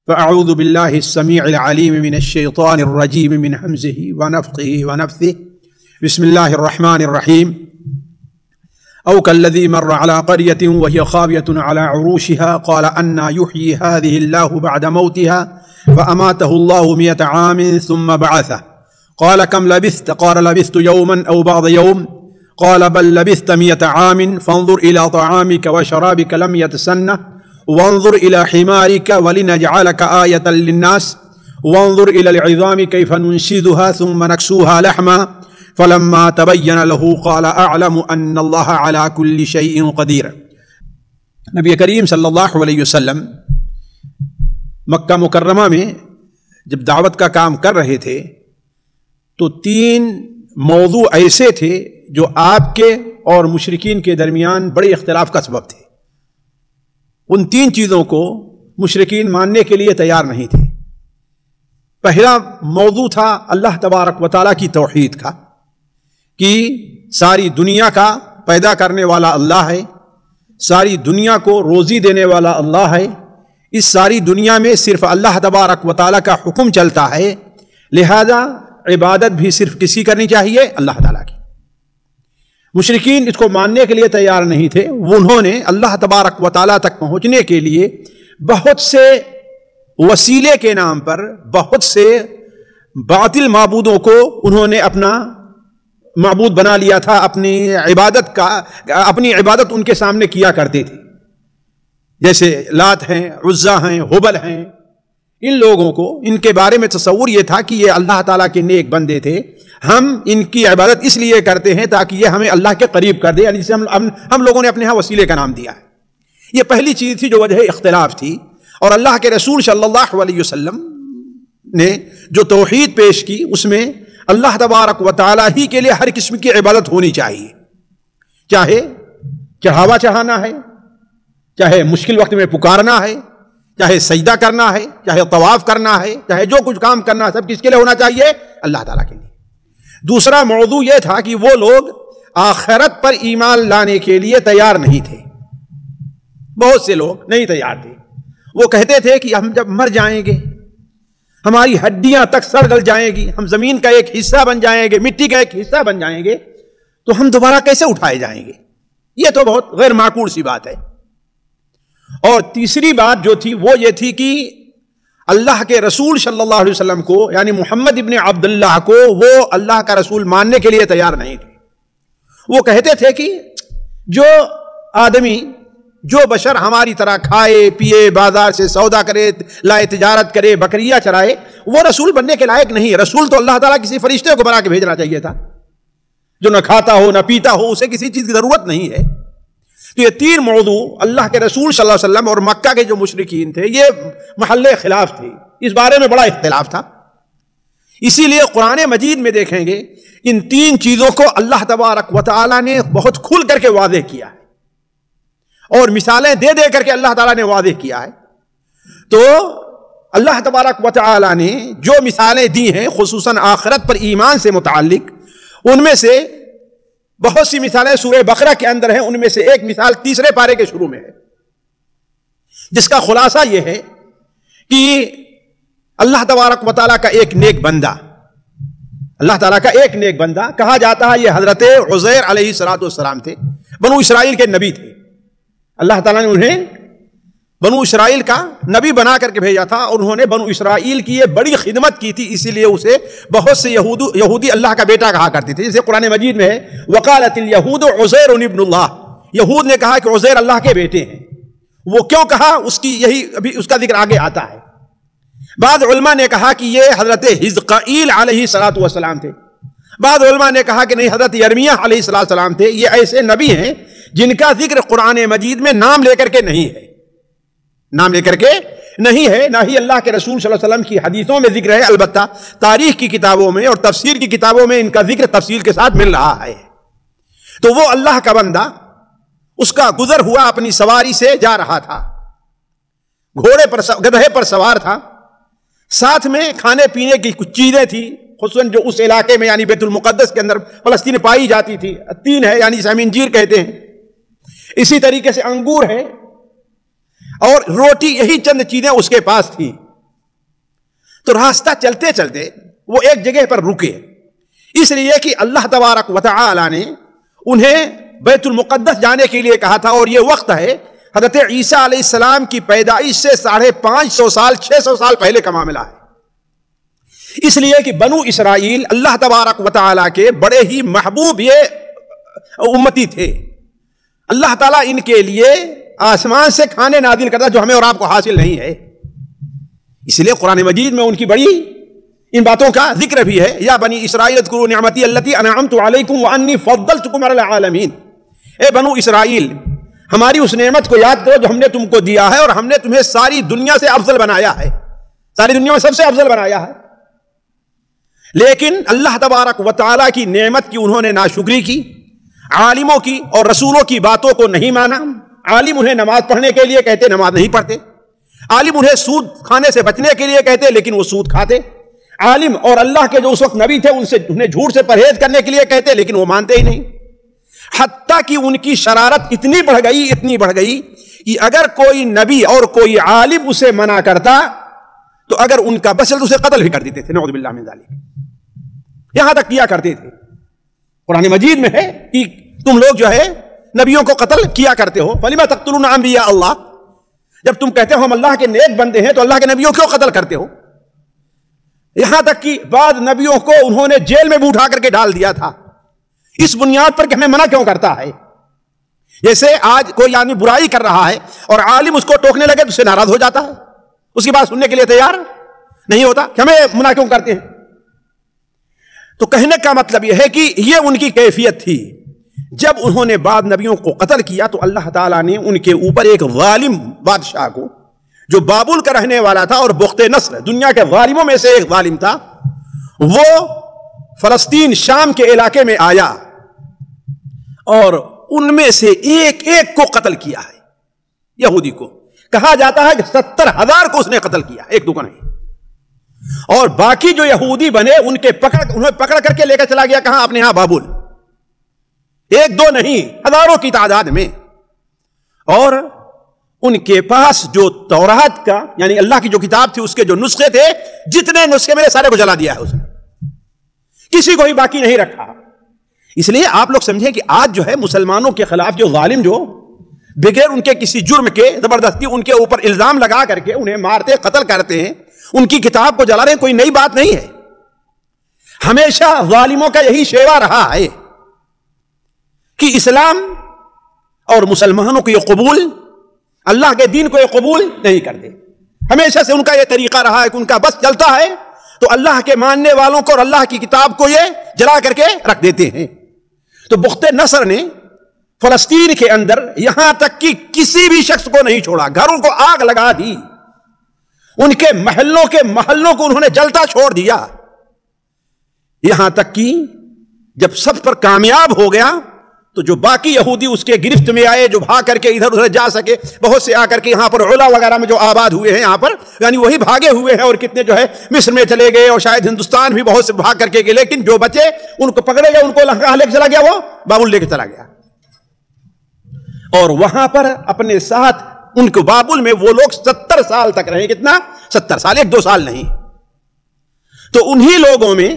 فأعوذ بالله السميع العليم من الشيطان الرجيم من همزه ونفخه ونفثه بسم الله الرحمن الرحيم أو كالذي مر على قرية وهي خاوية على عروشها قال أنى يحيي هذه الله بعد موتها فأماته الله 100 عام ثم بعثه قال كم لبثت قال لبثت يوما أو بعض يوم قال بل لبثت 100 عام فانظر إلى طعامك وشرابك لم يتسنه وانظر إلى حمارك ولنجعلك آية للناس وانظر إلى العظام كيف ننشزها ثم نكسوها لحما فلما تبين له قال أعلم أن الله على كل شيء قدير۔ نبی کریم صلی اللہ علیہ وسلم مکہ مکرمہ میں جب دعوت کا کام کر رہے تھے تو 3 موضوع ایسے تھے جو آپ کے اور مشرکین کے درمیان بڑے اختلاف کا سبب تھے۔ ان 3 چیزوں کو مشرکین ماننے کے لیے تیار نہیں تھے۔ پہلا موضوع تھا اللہ تبارک و تعالیٰ کی توحید کا، کہ ساری دنیا کا پیدا کرنے والا اللہ ہے، ساری دنیا کو روزی دینے والا اللہ ہے، اس ساری دنیا میں صرف اللہ تبارک و تعالیٰ کا حکم چلتا ہے، لہذا عبادت بھی صرف کسی کرنی چاہیے؟ اللہ تعالیٰ کی۔ مشرکین اس کو ماننے کے لیے تیار نہیں تھے۔ انہوں نے اللہ تبارک و تعالیٰ تک پہنچنے کے لیے بہت سے وسیلے کے نام پر بہت سے باطل معبودوں کو انہوں نے اپنا معبود بنا لیا تھا، اپنی عبادت ان کے سامنے کیا کرتے تھے، جیسے لات ہیں، عزا ہیں، ہبل ہیں۔ ان لوگوں کو ان کے بارے میں تصور یہ تھا کہ یہ اللہ تعالیٰ کے نیک بندے تھے، ہم ان کی عبادت اس لیے کرتے ہیں تاکہ یہ ہمیں اللہ کے قریب کر دے، یعنی جسے ہم لوگوں نے اپنے ہاں وسیلے کا نام دیا ہے۔ یہ پہلی چیز تھی جو وجہ اختلاف تھی، اور اللہ کے رسول صلی اللہ علیہ وسلم نے جو توحید پیش کی اس میں اللہ تبارک و تعالیٰ ہی کے لیے ہر قسم کی عبادت ہونی چاہیے، چاہے چڑھاوا چڑھانا ہے، چاہے مشکل وقت میں پکارنا ہے، چاہے سجدہ کرنا ہے، چاہے طواف کرنا ہے، چاہے جو کچھ کام کرنا ہے، سب کس کے لیے ہونا چاہیے؟ اللہ تعالیٰ کے لیے۔ دوسرا موضوع یہ تھا کہ وہ لوگ آخرت پر ایمان لانے کے لیے تیار نہیں تھے۔ بہت سے لوگ نہیں تیار تھے۔ وہ کہتے تھے کہ ہم جب مر جائیں گے، ہماری ہڈیاں تک سڑ گل جائیں گی، ہم زمین کا ایک حصہ بن جائیں گے، مٹی کا ایک حصہ بن جائیں گے، تو ہم دوبارہ کیسے اٹھائے جائیں گے؟ یہ تو بہت غیر معقول سی بات ہے۔ اور تیسری بات جو تھی وہ یہ تھی کہ اللہ کے رسول صلی اللہ علیہ وسلم کو، یعنی محمد ابن عبداللہ کو، وہ اللہ کا رسول ماننے کے لیے تیار نہیں تھے۔ وہ کہتے تھے کہ جو آدمی، جو بشر ہماری طرح کھائے پیے، بازار سے سودا کرے، لائے تجارت کرے، بکریاں چرائے، وہ رسول بننے کے لائق نہیں ہے۔ رسول تو اللہ تعالیٰ کسی فرشتے کو بنا کے بھیجنا چاہیے تھا، جو نہ کھاتا ہو نہ پیتا ہو، اسے کسی چیز کی ضرورت نہیں ہے۔ تو یہ 3 موضوع اللہ کے رسول صلی اللہ علیہ وسلم اور مکہ کے جو مشرکین تھے، یہ محل خلاف تھے، اس بارے میں بڑا اختلاف تھا۔ اسی لیے قرآن مجید میں دیکھیں گے ان 3 چیزوں کو اللہ تبارک و تعالیٰ نے بہت کھل کر کے واضح کیا ہے، اور مثالیں دے دے کر کے اللہ تعالیٰ نے واضح کیا ہے۔ تو اللہ تبارک و تعالیٰ نے جو مثالیں دی ہیں خصوصاً آخرت پر ایمان سے متعلق، ان میں سے بہت سی مثالیں سورہ بقرہ کے اندر ہیں۔ ان میں سے ایک مثال 3 پارے کے شروع میں ہے، جس کا خلاصہ یہ ہے کہ اللہ تبارک و تعالیٰ کا ایک نیک بندہ، اللہ تعالیٰ کا ایک نیک بندہ کہا جاتا ہے، یہ حضرت عزیر علیہ السلام تھے، بنو اسرائیل کے نبی تھے۔ اللہ تعالیٰ نے انہیں بنو اسرائیل کا نبی بنا کر کے بھیجا تھا، اور انہوں نے بنو اسرائیل کی یہ بڑی خدمت کی تھی، اسی لیے اسے بہت سے یہودی اللہ کا بیٹا کہا کرتے تھے، جیسے قرآن مجید میں ہے وقالت الیہود عزیر ابن اللہ، یہود نے کہا کہ عزیر اللہ کے بیٹے ہیں۔ وہ کیوں کہا، ابھی اس کا ذکر آگے آتا ہے۔ بعض علماء نے کہا کہ یہ حضرت حزقائیل علیہ السلام تھے، بعض علماء نے کہا کہ نہیں، حضرت یرمیہ علیہ السلام تھے۔ یہ ایسے نبی ہیں جن کا ذکر قرآن مجید میں نام لے کر کے نہیں ہے، نام لے کر کے نہیں ہے، نہ ہی اللہ کے رسول صلی اللہ علیہ وسلم کی حدیثوں میں ذکر ہے۔ البتہ تاریخ کی کتابوں میں اور تفسیر کی کتابوں میں ان کا ذکر تفصیل کے ساتھ مل رہا ہے۔ تو وہ اللہ کا بندہ، اس کا گزر ہوا اپنی سواری سے جا رہا تھا، گدھے پر سوار تھا، ساتھ میں کھانے پینے کی کچھ چیزیں تھی، خصوصاً جو اس علاقے میں یعنی بیت المقدس کے اندر فلسطین پائی جاتی تھی۔ 3 ہے، یعنی اسے انجیر کہتے ہیں۔ اسی طریقے سے انگور ہے، اور روٹی، یہی چند چیزیں اس کے پاس تھیں۔ تو راستہ چلتے چلتے وہ ایک جگہ پر رکے، اس لیے کہ اللہ تبارک و تعالی نے انہیں بیت المقدس جانے کے لیے کہا تھا، اور یہ وقت ہے حضرت عیسیٰ علیہ السلام کی پیدائش سے 550 سال 600 سال پہلے کا معاملہ ہے۔ اس لیے کہ بنو اسرائیل اللہ تبارک و تعالی کے بڑے ہی محبوب یہ امتی تھے۔ اللہ تعالیٰ ان کے لیے آسمان سے کھانے نازل کرتا جو ہمیں اور آپ کو حاصل نہیں ہے، اس لیے قرآن مجید میں ان کی بڑی ان باتوں کا ذکر بھی ہے، یا بنی اسرائیل اذکروا نعمتی التی انعمت علیکم وانی فضلتکم علی العالمین، اے بنو اسرائیل ہماری اس نعمت کو یاد کرو جو ہم نے تم کو دیا ہے، اور ہم نے تمہیں ساری دنیا سے افضل بنایا ہے، ساری دنیا میں سب سے افضل بنایا ہے۔ لیکن اللہ تبارک و تعالیٰ کی نعمت کی انہوں نے ناشکری کی، عالموں کی اور رسولوں کی باتوں کو نہیں مانا۔ عالم انہیں نماز پڑھنے کے لیے کہتے، نماز نہیں پڑھتے۔ عالم انہیں سود کھانے سے بچنے کے لیے کہتے، لیکن وہ سود کھاتے۔ عالم اور اللہ کے جو اس وقت نبی تھے انہیں جھوٹ سے پرہیز کرنے کے لیے کہتے، لیکن وہ مانتے ہی نہیں۔ حتیٰ کہ ان کی شرارت اتنی بڑھ گئی کہ اگر کوئی نبی اور کوئی عالم اسے منع کرتا تو اگر ان کا بس تو اسے قتل بھی کر دیتے تھے، نعوذ باللہ من ذالک، یہاں تک کیا کرتے تھے۔ قرآن مجید میں ہے کہ تم لوگ جو ہے نبیوں کو قتل کیا کرتے ہو، فَلِمَ تَقْتُلُونَ أَنبِيَاءَ اللَّهِ، جب تم کہتے ہو ہم اللہ کے نیک بندے ہیں تو اللہ کے نبیوں کیوں قتل کرتے ہو؟ یہاں تک کہ بعض نبیوں کو انہوں نے جیل میں بھی اٹھا کر کے ڈال دیا تھا، اس بنیاد پر کہ ہمیں منع کیوں کرتا ہے۔ جیسے آج کوئی آدمی برائی کر رہا ہے اور عالم اس کو ٹوکنے لگے تو اسے ناراض ہو جاتا ہے، اس کی بات سننے کے لیے تیار نہیں ہوتا کہ ہمیں منع کیوں کرتے ہیں۔ تو کہنے کا مطلب یہ ہے کہ یہ ان کی کیفیت تھی۔ جب انہوں نے بعض نبیوں کو قتل کیا تو اللہ تعالیٰ نے ان کے اوپر ایک ظالم بادشاہ کو، جو بابل کا رہنے والا تھا اور بخت نصر دنیا کے ظالموں میں سے ایک ظالم تھا، وہ فلسطین شام کے علاقے میں آیا اور ان میں سے ایک ایک کو قتل کیا ہے۔ یہودی کو کہا جاتا ہے کہ 70,000 کو اس نے قتل کیا، ایک دو کو نہیں۔ اور باقی جو یہودی بنے انہیں پکڑ کر کے لے کر چلا گیا کہاں؟ اپنے ہاں بابل، ایک دو نہیں، ہزاروں کی تعداد میں۔ اور ان کے پاس جو تورات کا یعنی اللہ کی جو کتاب تھی اس کے جو نسخے تھے، جتنے نسخے میں نے سارے کو جلا دیا ہے اس نے، کسی کو ہی باقی نہیں رکھا۔ اس لیے آپ لوگ سمجھیں کہ آج جو ہے مسلمانوں کے خلاف جو ظالم جو بغیر ان کے کسی جرم کے زبردستی ان کے اوپر الزام لگا کر کے انہیں مارتے قتل کرتے ہیں، ان کی کتاب کو جلا رہے ہیں، کوئی نئی بات نہیں ہے۔ ہمیشہ ظالموں کا یہی شیوا رہا ہے کہ اسلام اور مسلمانوں کو یہ قبول، اللہ کے دین کو یہ قبول نہیں کرتے۔ ہمیشہ سے ان کا یہ طریقہ رہا ہے کہ ان کا بس چلتا ہے تو اللہ کے ماننے والوں کو اور اللہ کی کتاب کو یہ جلا کر کے رکھ دیتے ہیں۔ تو بخت نصر نے فلسطین کے اندر یہاں تک کہ کسی بھی شخص کو نہیں چھوڑا، گھروں کو آگ لگا دی، ان کے محلوں کو انہوں نے جلتا چھوڑ دیا، یہاں تک کہ جب سب پر کامیاب ہو گیا تو جو باقی یہودی اس کے گرفت میں آئے، جو بھاگ کر کے ادھر ادھر جا سکے، بہت سے آ کر کے یہاں پر علا وغیرہ میں جو آباد ہوئے ہیں یہاں پر، یعنی وہی بھاگے ہوئے ہیں، اور کتنے جو ہے مصر میں چلے گئے اور شاید ہندوستان بھی بہت سے بھاگ کر کے گئے، لیکن جو بچے ان کو پکڑے گئے، ان کو لنکا لے کے چلا گیا، وہ بابل لے کے چلا گیا، اور وہاں پر اپنے ساتھ ان کو بابل میں وہ لوگ 70 سال تک رہے۔ کتنا؟ 70 سال، 1-2 سال نہیں۔ تو انہی لوگوں میں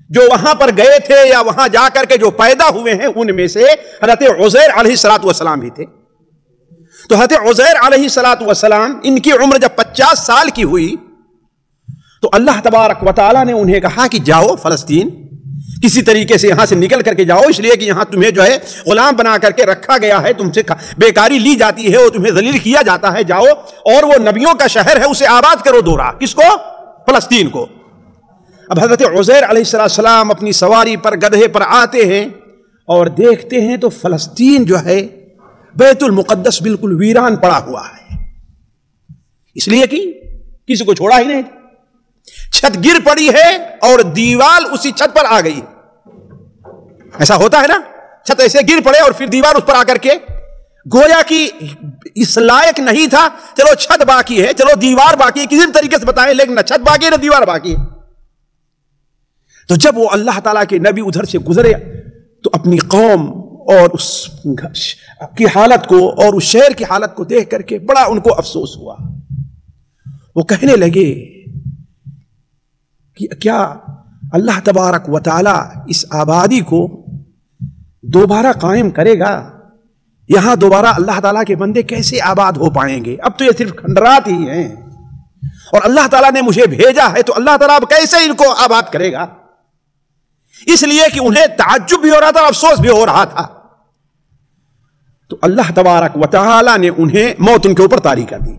جو وہاں پر گئے تھے یا وہاں جا کر کے جو پیدا ہوئے ہیں، ان میں سے حضرت عزیر علیہ السلام بھی تھے۔ تو حضرت عزیر علیہ السلام ان کی عمر جب 50 سال کی ہوئی تو اللہ تبارک و تعالیٰ نے انہیں کہا کہ جاؤ فلسطین، کسی طریقے سے یہاں سے نکل کر کے جاؤ، اس لیے کہ یہاں تمہیں جو ہے غلام بنا کر کے رکھا گیا ہے، تم سے بیکاری لی جاتی ہے اور تمہیں ذلیل کیا جاتا ہے، جاؤ اور وہ نبیوں کا شہر ہے اسے آباد کرو دوبارہ۔ کس کو؟ فلسطین کو۔ اب حضرت عزیر علیہ السلام اپنی سواری پر گدھے پر آتے ہیں اور دیکھتے ہیں تو فلسطین جو ہے بیت المقدس بالکل ویران پڑا ہوا ہے، اس لیے کہ کسی کو چھوڑا ہی نہیں، چھت گر پڑی ہے اور دیوار اسی چھت پر آ گئی۔ ایسا ہوتا ہے نا، چھت ایسے گر پڑے اور پھر دیوار اس پر آ کر کے، گویا کہ اس لائق نہیں تھا، چلو چھت باقی ہے، چلو دیوار باقی ہے، کسی طریقے سے بتائیں، لیکن نہ چھت باقی ہے نہ دیوار باقی ہے۔ تو جب وہ اللہ تعالیٰ کے نبی ادھر سے گزرے تو اپنی قوم اور اس کی حالت کو اور اس شہر کی حالت کو دیکھ کر کے بڑا ان کو افسوس ہوا۔ وہ کہنے لگے کہ کیا اللہ تبارک و تعالی اس آبادی کو دوبارہ قائم کرے گا؟ یہاں دوبارہ اللہ تعالیٰ کے بندے کیسے آباد ہو پائیں گے؟ اب تو یہ صرف کھنڈرات ہی ہیں، اور اللہ تعالیٰ نے مجھے بھیجا ہے تو اللہ تعالیٰ اب کیسے ان کو آباد کرے گا؟ اس لیے کہ انہیں تعجب بھی ہو رہا تھا اور افسوس بھی ہو رہا تھا. تو اللہ تبارک و تعالیٰ نے انہیں موت ان کے اوپر طاری کر دی.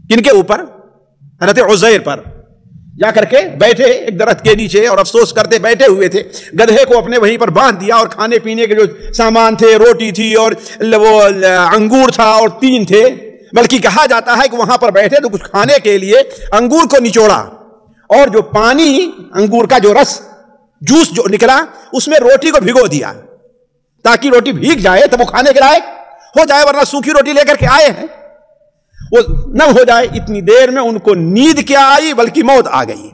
کن کے اوپر؟ حضرت عزیر پر. جا کر کے بیٹھے ایک درخت کے نیچے اور افسوس کرتے بیٹھے ہوئے تھے. گدھے کو اپنے وہیں پر باندھ دیا اور کھانے پینے کے جو سامان تھے، روٹی تھی اور وہ انگور تھا اور تین تھے، بلکہ کہا جاتا ہے کہ وہاں پر بیٹھے تو کچھ کھانے کے لیے انگور کو نچوڑا اور جو پانی انگور کا جو رس جوس جو نکلا اس میں روٹی کو بھگو دیا تاکہ روٹی بھیگ جائے تب وہ کھانے کے لائق ہو جائے، ورنہ سوکھی روٹی لے کر کے آئے ہیں وہ نہ ہو جائے. اتنی دیر میں ان کو نیند کیا آئی بلکہ موت آ گئی.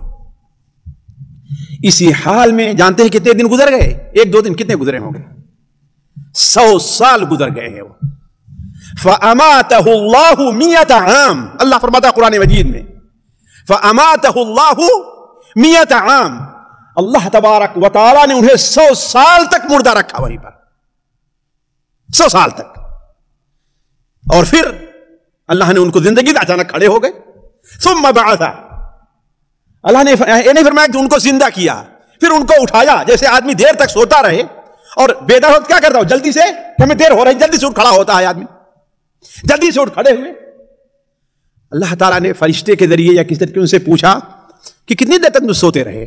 اسی حال میں جانتے ہیں کتنے دن گزر گئے؟ ایک دو دن کتنے گزرے ہوں گے؟ 100 سال گزر گئے ہیں وہ. فَأَمَاتَهُ اللَّهُ 100 عام. اللہ فرماتا ہے قرآن مجید میں فَأَمَاتَهُ اللَّهُ 100 عام. اللہ تبارک و تعالی نے انہیں 100 سال تک مردہ رکھا وہیں پر، 100 سال تک. اور پھر اللہ نے ان کو زندگی میں اچانک کھڑے ہو گئے. ثم بعث. اللہ نے یہ نہیں فرمایا کہ ان کو زندہ کیا پھر ان کو اٹھایا. جیسے آدمی دیر تک سوتا رہے اور بیدار ہوتا کیا کرتا ہو؟ جلدی سے، ہمیں دیر ہو رہی جلدی سے اٹھ کھڑا ہوتا ہے آدمی، جلدی سے اٹھ کھڑے ہوئے. اللہ تعالیٰ نے فرشتے کے ذریعے یا کسی طریقے سے پوچھا کہ کتنی دیر تک سوتے رہے،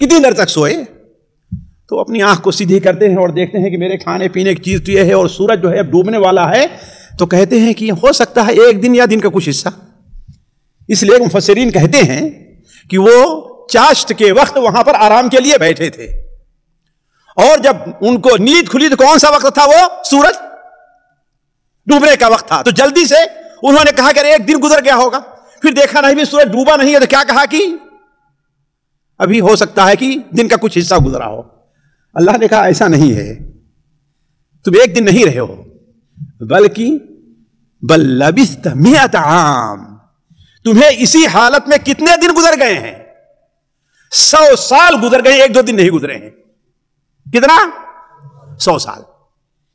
کتنی دیر تک سوئے؟ تو اپنی آنکھ کو سیدھی کرتے ہیں اور دیکھتے ہیں کہ میرے کھانے پینے کی چیز تو یہ ہے اور سورج جو ہے اب ڈوبنے والا ہے. تو کہتے ہیں کہ ہو سکتا ہے ایک دن یا دن کا کچھ حصہ. اس لیے مفسرین کہتے ہیں کہ وہ چاشت کے وقت وہاں پر آرام کے لیے بیٹھے تھے اور جب ان کو نیند کھلی تو کون سا وقت تھا؟ وہ سورج ڈوبنے کا وقت تھا. تو جلدی سے انہوں نے کہا کہ ایک دن گزر گیا ہوگا. پھر دیکھا نہیں بھی سورج ڈوبا نہیں ہے تو کیا کہا کہ ابھی ہو سکتا ہے کہ دن کا کچھ حصہ گزرا ہو. اللہ نے کہا ایسا نہیں ہے، تم ایک دن نہیں رہے ہو بلکہ بل لبثت 100 عام. تمہیں اسی حالت میں کتنے دن گزر گئے ہیں؟ 100 سال گزر گئے، ایک دو دن نہیں گزرے ہیں. کتنا؟ 100 سال.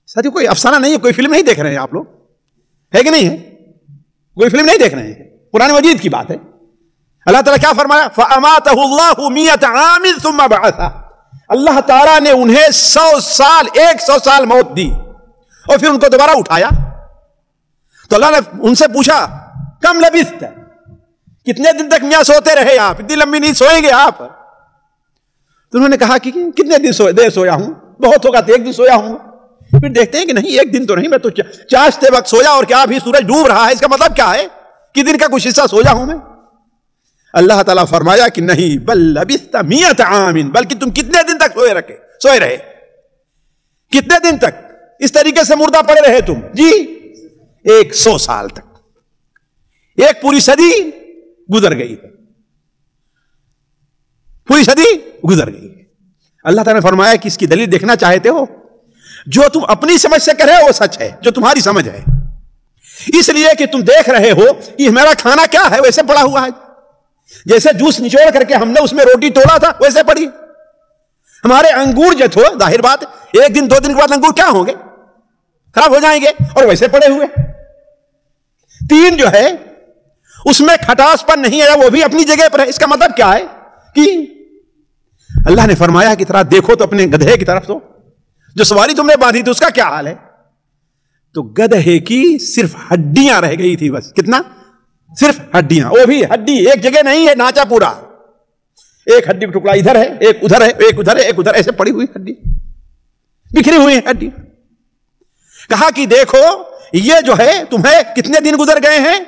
ساتھی کوئی افسانہ نہیں ہے، کوئی فلم نہیں دیکھ رہے ہیں آپ لوگ، ہے کہ نہیں ہے؟ کوئی فلم نہیں دیکھ رہے ہیں، قرآن مجید کی بات ہے. اللہ تعالیٰ کیا فرمایا؟ فَأَمَاتَهُ اللَّهُ 100 عام ثُمَّ بَعَثَ. اللہ تعالیٰ نے انہیں 100 سال 100 سال موت دی اور پھر ان کو دوبارہ اٹھایا. تو اللہ نے ان سے پوچھا کم لبثت، کتنے دن تک میاں سوتے رہے آپ؟ اتنی لمبی نیند سوئیں گے آپ؟ تو انہوں نے کہا کہ کتنے دن دیر سویا ہوں، بہت ہوگا تو ایک دن سویا ہوں. پھر دیکھتے ہیں کہ نہیں ایک دن تو نہیں، میں تو چاشتے وقت سویا اور کیا ابھی سورج ڈوب رہا ہے، اس کا مطلب کیا ہے کہ دن کا کچھ حصہ سویا ہوں میں. اللہ تعالیٰ فرمایا کہ نہیں بل لبثت 100 عام، بلکہ تم کتنے دن تک سوئے رہے؟ کتنے دن تک اس طریقے سے مردہ پڑے رہے تم؟ جی 100 سال تک. ایک پوری صدی گزر گئی ہے، پوری صدی گزر گئی. اللہ تعالیٰ نے فرمایا کہ اس کی دلیل دیکھنا چاہتے ہو؟ جو تم اپنی سمجھ سے کر رہے ہو وہ سچ ہے، جو تمہاری سمجھ ہے. اس لیے کہ تم دیکھ رہے ہو کہ ہمارا کھانا کیا ہے ویسے پڑا ہوا ہے. جیسے جوس نچوڑ کر کے ہم نے اس میں روٹی توڑا تھا ویسے پڑی. ہمارے انگور جو تھے ظاہر بات ایک دن دو دن کے بعد انگور کیا ہوں گے؟ خراب ہو جائیں گے، اور ویسے پڑے ہوئے. تین جو ہے اس میں کھٹاس پر نہیں آیا، وہ بھی اپنی جگہ پر ہے. اس کا مطلب کیا ہے کہ اللہ نے فرمایا کہ طرح دیکھو تو اپنے گدھے کی طرف، تو جو سواری تم نے باندھی تھی اس کا کیا حال ہے؟ تو گدھے کی صرف ہڈیاں رہ گئی تھی بس. کتنا؟ صرف ہڈیاں، وہ بھی ہڈی ایک جگہ نہیں ہے، ناچا پورا. ایک ہڈی ٹکڑا ادھر ہے، ایک ادھر ہے، ایک ادھر ہے، ایک ادھر، ایسے پڑی ہوئی ہڈی، بکھری ہوئی ہڈی. کہا کہ دیکھو یہ جو ہے تمہیں کتنے دن گزر گئے ہیں؟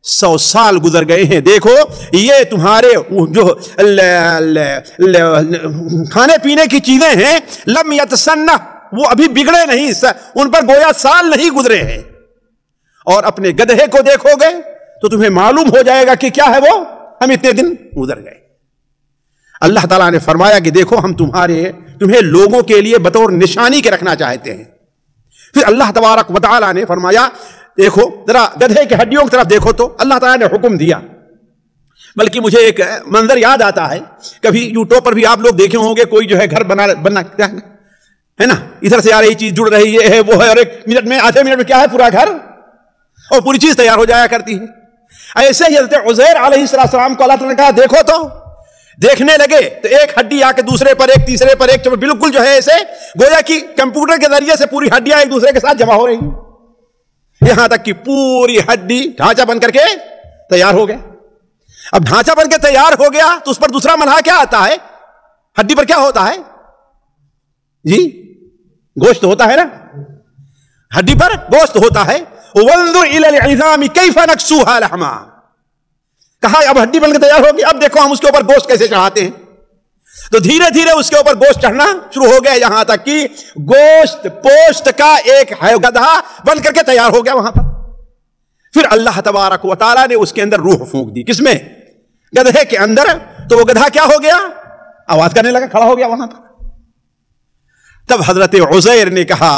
100 سال گزر گئے ہیں. دیکھو یہ تمہارے جو کھانے پینے کی چیزیں ہیں لم یتسنہ، وہ ابھی بگڑے نہیں، ان پر گویا سال نہیں گزرے ہیں. اور اپنے گدھے کو دیکھو گے تو تمہیں معلوم ہو جائے گا کہ کیا ہے وہ، ہم اتنے دن گزر گئے. اللہ تعالیٰ نے فرمایا کہ دیکھو ہم تمہیں لوگوں کے لیے بطور نشانی کے رکھنا چاہتے ہیں. پھر اللہ تبارک و تعالیٰ نے فرمایا دیکھو ذرا گدھے کی ہڈیوں کی طرف دیکھو. تو اللہ تعالیٰ نے حکم دیا بلکہ مجھے ایک منظر یاد آتا ہے، کبھی یوٹیوب پر بھی آپ لوگ دیکھے ہوں گے، کوئی جو ہے گھر بننا ہے نا، ادھر سے آ رہی چیز جڑ رہی ہے وہ ہے، اور ایک منٹ میں آدھے منٹ میں کیا ہے پورا گھر اور پوری چیز تیار ہو جایا کرتی ہے۔ ایسے ہی حضرت عزیر علیہ السلام کو اللہ تعالیٰ نے کہا دیکھو تو، دیکھنے لگے تو ایک ہڈی آ کے دوسرے پر، ایک تیسرے پر، ایک بالکل جو ہے ایسے گویا کہ کمپیوٹر کے ذریعے سے پوری ہڈیاں ایک دوسرے کے ساتھ جمع ہو رہی ہیں، یہاں تک کہ پوری ہڈی ڈھانچہ بن کر کے تیار ہو گیا۔ اب ڈھانچہ بن کے تیار ہو گیا تو اس پر دوسرا مرحلہ کیا آتا ہے؟ ہڈی پر کیا ہوتا ہے جی؟ گوشت ہوتا ہے نا، ہڈی پر گوشت ہوتا ہے۔ وَانظُرْ إِلَى الْعِظَامِ كَيْفَ نَكْسُوهَا لَحْمًا، کہا اب ہڈی بن کے تیار ہوگی، اب دیکھو ہم اس کے اوپر گوشت کیسے چڑھاتے ہیں۔ تو دھیرے دھیرے اس کے اوپر گوشت چڑھنا شروع ہو گیا، یہاں تک کہ گوشت پوشت کا ایک گدھا بن کر کے تیار ہو گیا وہاں پر۔ پھر اللہ تبارک و تعالیٰ نے اس کے اندر روح پھونک دی، کس میں؟ گدھے کے اندر۔ تو وہ گدھا کیا ہو گیا؟ آواز کرنے لگا، کھڑا ہو گیا وہاں پر۔ تب حضرت عزیر نے کہا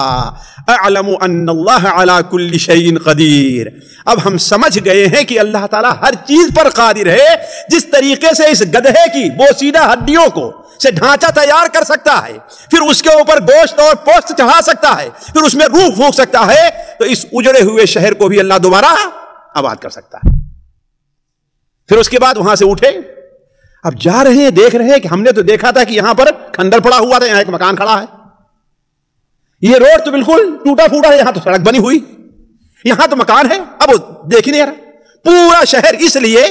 اعلم ان اللہ علی کل شیء قدیر، اب ہم سمجھ گئے ہیں کہ اللہ تعالیٰ ہر چیز پر قادر ہے۔ جس طریقے سے اس گدھے کی بوسیدہ ہڈیوں کو سے ڈھانچہ تیار کر سکتا ہے، پھر اس کے اوپر گوشت اور پوست چڑھا سکتا ہے، پھر اس میں روح پھونک سکتا ہے، تو اس اجڑے ہوئے شہر کو بھی اللہ دوبارہ آباد کر سکتا ہے۔ پھر اس کے بعد وہاں سے اٹھے، اب جا رہے ہیں، دیکھ رہے ہیں کہ ہم نے تو دیکھا تھا کہ یہاں پر کھنڈر پڑا ہوا تھا، یہاں ایک مکان کھڑا ہے، یہ روڈ تو بالکل ٹوٹا پھوٹا ہے، یہاں تو سڑک بنی ہوئی، یہاں تو مکان ہے۔ اب دیکھ نہیں رہا پورا شہر، اس لیے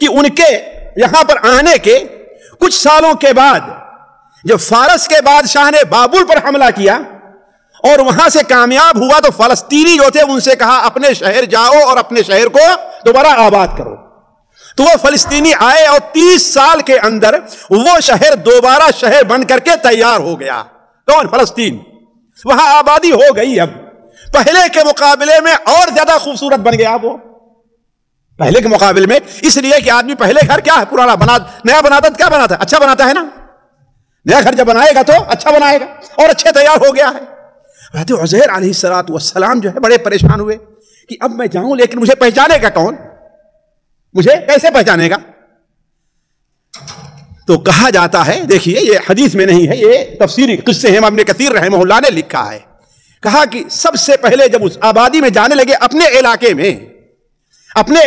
کہ ان کے یہاں پر آنے کے کچھ سالوں کے بعد جب فارس کے بادشاہ نے بابل پر حملہ کیا اور وہاں سے کامیاب ہوا، تو فلسطینی جو تھے ان سے کہا اپنے شہر جاؤ اور اپنے شہر کو دوبارہ آباد کرو۔ تو وہ فلسطینی آئے اور 30 سال کے اندر وہ شہر دوبارہ شہر بن کر کے تیار ہو گیا۔ کون؟ فلسطین۔ وہاں آبادی ہو گئی، اب پہلے کے مقابلے میں اور زیادہ خوبصورت بن گیا وہ، پہلے کے مقابلے میں، اس لیے کہ آدمی پہلے گھر کیا ہے پرانا بنا، نیا بناتا کیا بناتا ہے؟ اچھا بناتا ہے نا، نیا گھر جب بنائے گا تو اچھا بنائے گا، اور اچھے تیار ہو گیا ہے۔ حضرت عزیر علیہ السلام جو ہے بڑے پریشان ہوئے کہ اب میں جاؤں لیکن مجھے پہچانے گا کون؟ مجھے کیسے پہچانے گا؟ تو کہا جاتا ہے، دیکھیے یہ حدیث میں نہیں ہے، یہ تفسیری قصے ہیں، ابن کثیر رحمہ اللہ نے لکھا ہے، کہا کہ سب سے پہلے جب اس آبادی میں جانے لگے، اپنے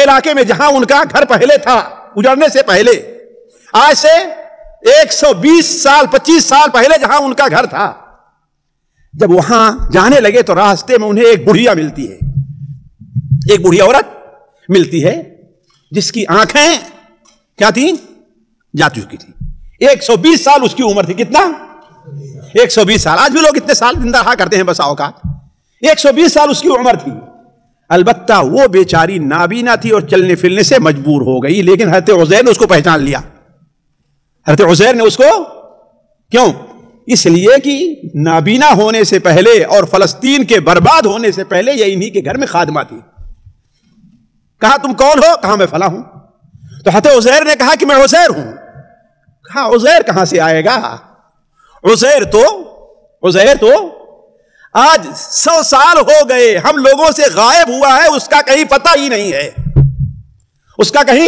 علاقے میں جہاں ان کا گھر پہلے تھا اجڑنے سے پہلے، آج سے 120 سال 25 سال پہلے جہاں ان کا گھر تھا، جب وہاں جانے لگے تو راستے میں انہیں ایک بڑھیا ملتی ہے، ایک بڑھیا عورت ملتی ہے جس کی آنکھیں کیا تھیں؟ جا چکی تھی۔ 120 سال اس کی عمر تھی، کتنا؟ 120 سال۔ آج بھی لوگ اتنے سال زندہ رہا کرتے ہیں بسا اوقات۔ 120 سال اس کی عمر تھی، البتہ وہ بیچاری نابینا تھی اور چلنے پھرنے سے مجبور ہو گئی، لیکن حضرت عزیر نے اس کو پہچان لیا۔ حضرت عزیر نے اس کو، کیوں؟ اس لیے کہ نابینا ہونے سے پہلے اور فلسطین کے برباد ہونے سے پہلے یہ انہی کے گھر میں خادمہ تھی۔ کہا تم کون ہو؟ کہا میں فلاں ہوں۔ تو حضرت عزیر نے کہا کہ میں عزیر ہوں۔ کہا عزیر کہاں سے آئے گا؟ عزیر تو آج 100 سال ہو گئے ہم لوگوں سے غائب ہوا ہے، اس کا کہیں پتہ ہی نہیں ہے، اس کا کہیں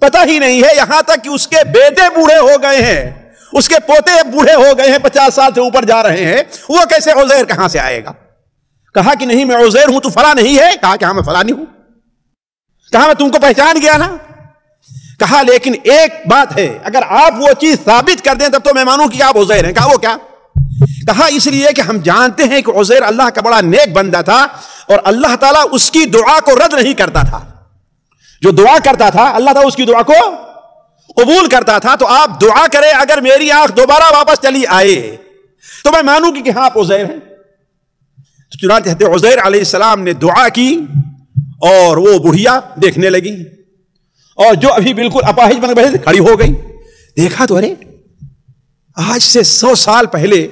پتہ ہی نہیں ہے، یہاں تک کہ اس کے بیٹے بوڑھے ہو گئے ہیں، اس کے پوتے بوڑھے ہو گئے ہیں، 50 سال سے اوپر جا رہے ہیں، وہ کیسے عزیر کہاں سے آئے گا؟ کہا کہ نہیں میں عزیر ہوں، تو فلاں نہیں ہے؟ کہا کہ ہاں میں فلاں نہیں ہوں۔ کہا میں تم کو پہچان گیا نا۔ کہا لیکن ایک بات ہے، اگر آپ وہ چیز ثابت کر دیں تب تو میں مانوں کہ آپ عزیر ہیں۔ کہا وہ کیا؟ کہا اس لیے کہ ہم جانتے ہیں کہ عزیر اللہ کا بڑا نیک بندہ تھا اور اللہ تعالیٰ اس کی دعا کو رد نہیں کرتا تھا، جو دعا کرتا تھا اللہ تعالیٰ اس کی دعا کو قبول کرتا تھا۔ تو آپ دعا کریں اگر میری آنکھ دوبارہ واپس چلی آئے تو میں مانوں کہ ہاں آپ عزیر ہیں۔ تو چنانچہ حضرت عزیر علیہ السلام نے دعا کی اور وہ بڑھیا دیکھنے لگی، اور جو ابھی بالکل اپاہج بن بیٹھے کھڑی ہو گئی۔ دیکھا تو ارے آج سے 100 سال پہلے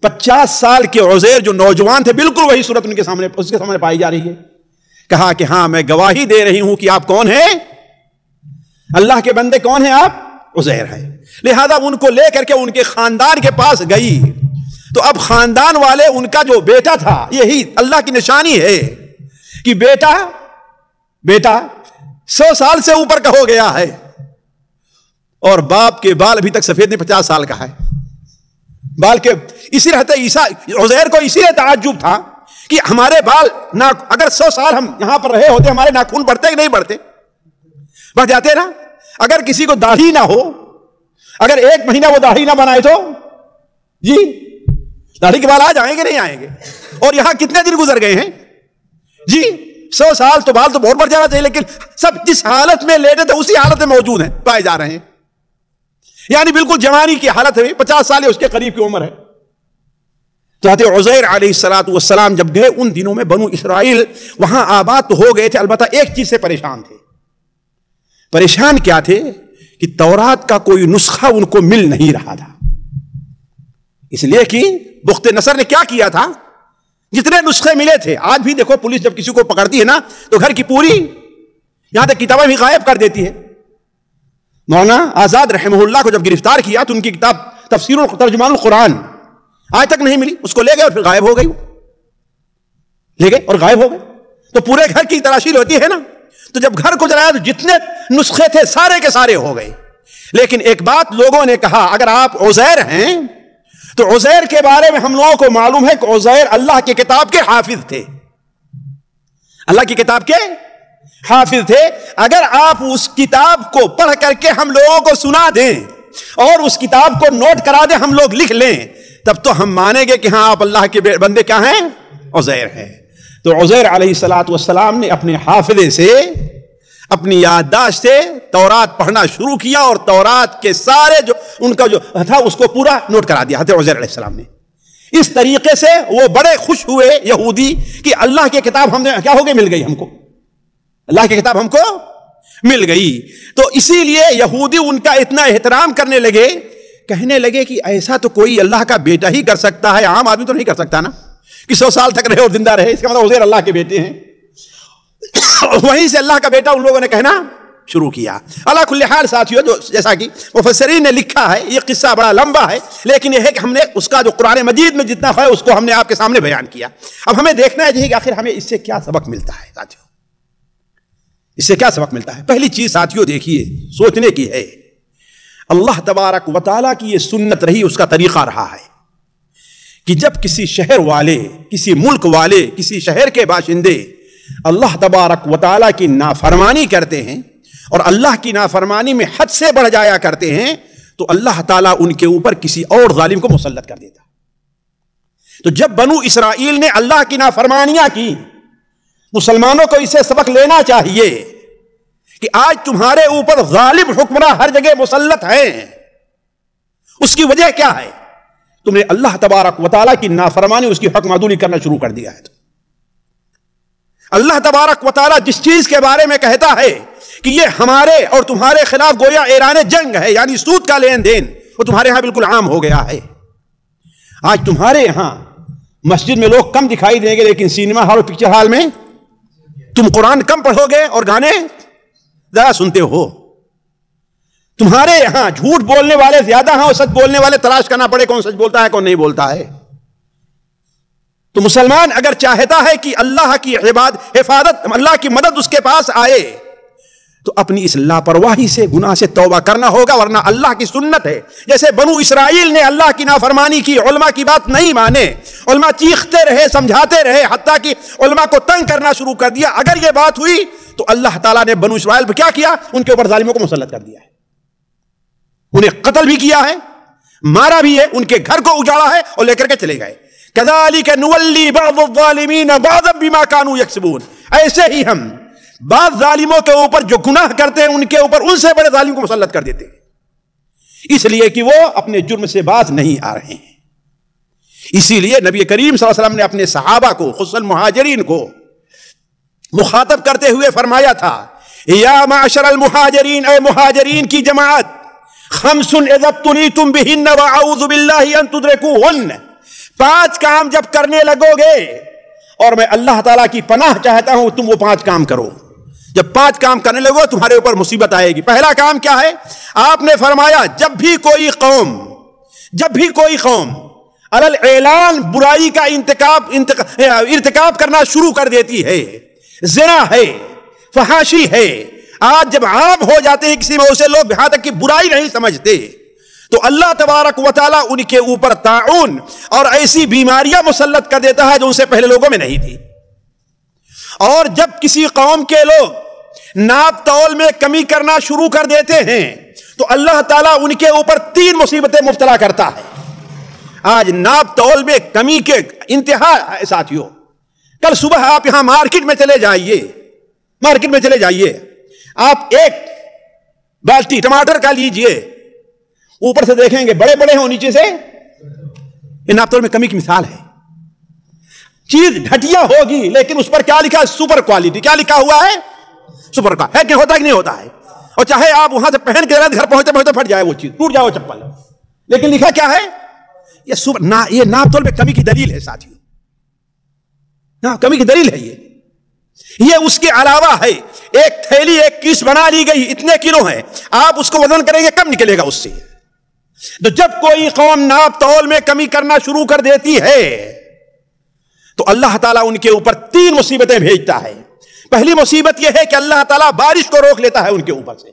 50 سال کے عزیر جو نوجوان تھے، بالکل وہی صورت ان کے سامنے اس کے سامنے پائی جا رہی ہے۔ کہا کہ ہاں میں گواہی دے رہی ہوں کہ آپ کون ہیں، اللہ کے بندے کون ہیں آپ؟ عزیر ہیں۔ لہذا ان کو لے کر کے ان کے خاندان کے پاس گئی، تو اب خاندان والے ان کا جو بیٹا تھا، یہی اللہ کی نشانی ہے کہ بیٹا 100 سال سے اوپر کا ہو گیا ہے، اور باپ کے بال ابھی تک سفید نہیں، 50 سال کا ہے بال کے. اسی رہتے عزیر کو اسی لیے تعجب تھا کہ ہمارے بال اگر 100 سال ہم یہاں پر رہے ہوتے ہمارے ناخن بڑھتے کہ نہیں بڑھتے؟ بڑھ جاتے نا. اگر کسی کو داڑھی نہ ہو، اگر 1 مہینہ وہ داڑھی نہ بنائے تو جی داڑھی کے بال آ جائیں گے نہیں آئیں گے؟ اور یہاں کتنے دن گزر گئے ہیں جی؟ 100 سال تو بال تو بہت بڑھ جانا چاہیے، لیکن سب جس حالت میں لیٹے تھے اسی حالت میں موجود ہیں، پائے جا رہے ہیں. یعنی بالکل جوانی کی حالت ہے، 50 سال اس کے قریب کی عمر ہے. تو حضرت عزیر علیہ السلام جب گئے ان دنوں میں بنو اسرائیل وہاں آباد تو ہو گئے تھے، البتہ ایک چیز سے پریشان تھے. پریشان کیا تھے کہ تورات کا کوئی نسخہ ان کو مل نہیں رہا تھا. اس لیے کہ بخت نصر نے کیا کیا تھا، جتنے نسخے ملے تھے، آج بھی دیکھو پولیس جب کسی کو پکڑتی ہے نا تو گھر کی پوری یہاں تک کتابیں بھی غائب کر دیتی ہے. مولانا آزاد رحمہ اللہ کو جب گرفتار کیا تو ان کی کتاب تفسیر ترجمان القرآن آج تک نہیں ملی، اس کو لے گئے اور پھر غائب ہو گئی، لے گئے اور غائب ہو گئے. تو پورے گھر کی تلاشی ہوتی ہے نا. تو جب گھر کو جلایا تو جتنے نسخے تھے سارے کے سارے ہو گئے. لیکن ایک بات لوگوں نے کہا، اگر آپ عزیر ہیں تو عزیر کے بارے میں ہم لوگوں کو معلوم ہے کہ عزیر اللہ کی کتاب کے حافظ تھے، اللہ کی کتاب کے حافظ تھے. اگر آپ اس کتاب کو پڑھ کر کے ہم لوگوں کو سنا دیں اور اس کتاب کو نوٹ کرا دیں، ہم لوگ لکھ لیں، تب تو ہم مانیں گے کہ ہاں آپ اللہ کے بندے کیا ہیں، عزیر ہیں. تو عزیر علیہ السلام نے اپنے حافظے سے، اپنی یادداشت سے تورات پڑھنا شروع کیا اور تورات کے سارے جو ان کا جو تھا اس کو پورا نوٹ کرا دیا حضرت عزیر علیہ السلام نے. اس طریقے سے وہ بڑے خوش ہوئے یہودی کہ اللہ کی کتاب ہم نے کیا ہو گئی، مل گئی ہم کو، اللہ کی کتاب ہم کو مل گئی. تو اسی لیے یہودی ان کا اتنا احترام کرنے لگے، کہنے لگے کہ ایسا تو کوئی اللہ کا بیٹا ہی کر سکتا ہے، عام آدمی تو نہیں کر سکتا نا کہ 100 سال تک رہے اور زندہ رہے. اس کا مطلب عزیر اللہ کے بیٹے ہیں. وہیں سے اللہ کا بیٹا ان لوگوں نے کہنا شروع کیا. اللہ کل حال ساتھیو، جو جیسا کہ مفسرین نے لکھا ہے، یہ قصہ بڑا لمبا ہے، لیکن یہ ہے کہ ہم نے اس کا جو قرآن مجید میں جتنا ہے اس کو ہم نے آپ کے سامنے بیان کیا. اب ہمیں دیکھنا ہے کہ آخر ہمیں اس سے کیا سبق ملتا ہے. ساتھیو اس سے کیا سبق ملتا ہے؟ پہلی چیز ساتھیو دیکھیے، سوچنے کی ہے، اللہ تبارک و تعالیٰ کی یہ سنت رہی، اس کا طریقہ رہا ہے کہ جب کسی شہر والے، کسی ملک والے، کسی شہر کے باشندے اللہ تبارک و تعالیٰ کی نافرمانی کرتے ہیں اور اللہ کی نافرمانی میں حد سے بڑھ جایا کرتے ہیں، تو اللہ تعالیٰ ان کے اوپر کسی اور ظالم کو مسلط کر دیتا. تو جب بنو اسرائیل نے اللہ کی نافرمانیاں کی، مسلمانوں کو اس سے سبق لینا چاہیے کہ آج تمہارے اوپر ظالم حکمراں ہر جگہ مسلط ہیں. اس کی وجہ کیا ہے؟ تم نے اللہ تبارک و تعالیٰ کی نافرمانی، اس کی حکم عدولی کرنا شروع کر دیا ہے. اللہ تبارک و تعالیٰ جس چیز کے بارے میں کہتا ہے کہ یہ ہمارے اور تمہارے خلاف گویا اعلان جنگ ہے، یعنی سود کا لین دین، وہ تمہارے ہاں بالکل عام ہو گیا ہے. آج تمہارے یہاں مسجد میں لوگ کم دکھائی دیں گے، لیکن سینما ہال اور پکچر ہال میں تم قرآن کم پڑھو گے اور گانے زیادہ سنتے ہو. تمہارے یہاں جھوٹ بولنے والے زیادہ ہیں اور سچ بولنے والے تلاش کرنا پڑے کون سچ بولتا ہے کون نہیں بولتا ہے. تو مسلمان اگر چاہتا ہے کہ اللہ کی حفاظت، اللہ کی مدد اس کے پاس آئے، تو اپنی اس لاپرواہی سے، گناہ سے توبہ کرنا ہوگا، ورنہ اللہ کی سنت ہے. جیسے بنو اسرائیل نے اللہ کی نافرمانی کی، علماء کی بات نہیں مانے، علماء چیختے رہے، سمجھاتے رہے، حتیٰ کہ علماء کو تنگ کرنا شروع کر دیا. اگر یہ بات ہوئی تو اللہ تعالیٰ نے بنو اسرائیل پہ کیا کیا؟ ان کے اوپر ظالموں کو مسلط کر دیا ہے، انہیں قتل بھی کیا ہے، مارا بھی ہے، ان کے گھر کو اجاڑا ہے اور لے کر کے چلے گئے. كَذَلِكَ نُوَلِّي بَعْضَ الظَّالِمِينَ بَعْضًا بِمَا كَانُوا يَكْسِبُونَ. ایسے ہی ہم بعض ظالموں کے اوپر جو گناہ کرتے ہیں ان کے اوپر ان سے بڑے ظالم کو مسلط کر دیتے ہیں، اس لیے کہ وہ اپنے جرم سے باز نہیں آ رہے ہیں. اسی لیے نبی کریم صلی اللہ علیہ وسلم نے اپنے صحابہ کو، خصوصاً مہاجرین کو مخاطب کرتے ہوئے فرمایا تھا، یا معشر المہاجرین، اے مہاجرین کی جماعت، خمس اذا ابتلیتم بہن واعوذ باللہ ان تدرکوہن. 5 کام جب کرنے لگو گے اور میں اللہ تعالیٰ کی پناہ چاہتا ہوں تم وہ 5 کام کرو. جب 5 کام کرنے لگو تمہارے اوپر مصیبت آئے گی. پہلا کام کیا ہے؟ آپ نے فرمایا جب بھی کوئی قوم علل اعلان برائی کا ارتکاب کرنا شروع کر دیتی ہے، زنا ہے، فحاشی ہے، آج جب عام ہو جاتے ہیں کسی موضوع سے لوگ یہاں تک کہ برائی نہیں سمجھتے، تو اللہ تبارک و تعالیٰ ان کے اوپر طاعون اور ایسی بیماریاں مسلط کر دیتا ہے جو ان سے پہلے لوگوں میں نہیں تھی۔ اور جب کسی قوم کے لوگ ناپ تول میں کمی کرنا شروع کر دیتے ہیں تو اللہ تعالیٰ ان کے اوپر 3 مصیبتیں مبتلا کرتا ہے۔ آج ناپ تول میں کمی کے انتہا ہے ساتھیوں۔ کل صبح آپ یہاں مارکیٹ میں چلے جائیے، آپ ایک بالٹی ٹماٹر کا لیجئے، اوپر سے دیکھیں گے بڑے بڑے ہیں، نیچے سے یہ ناپ تول میں کمی کی مثال ہے۔ چیز گھٹیا ہوگی لیکن اس پر کیا لکھا ہے؟ Super quality. کیا لکھا ہوا ہے؟ سپر کا ہے کہ ہوتا ہے کہ نہیں ہوتا ہے؟ اور چاہے آپ وہاں سے پہن کے گھر پہنچتے پہنچتے پھٹ جائے وہ چیز، ٹوٹ جائے وہ چپل، لیکن لکھا کیا ہے؟ یہ ناپ تول میں کمی کی دلیل ہے ساتھیوں، کمی کی دلیل ہے۔ یہ اس کے علاوہ ہے، ایک تھیلی ایک کیس بنا لی گئی، اتنے کلو ہے، آپ اس کو وزن کریں گے کم نکلے گا اس سے۔ تو جب کوئی قوم ناپ تول میں کمی کرنا شروع کر دیتی ہے تو اللہ تعالیٰ ان کے اوپر 3 مصیبتیں بھیجتا ہے۔ پہلی مصیبت یہ ہے کہ اللہ تعالیٰ بارش کو روک لیتا ہے ان کے اوپر سے۔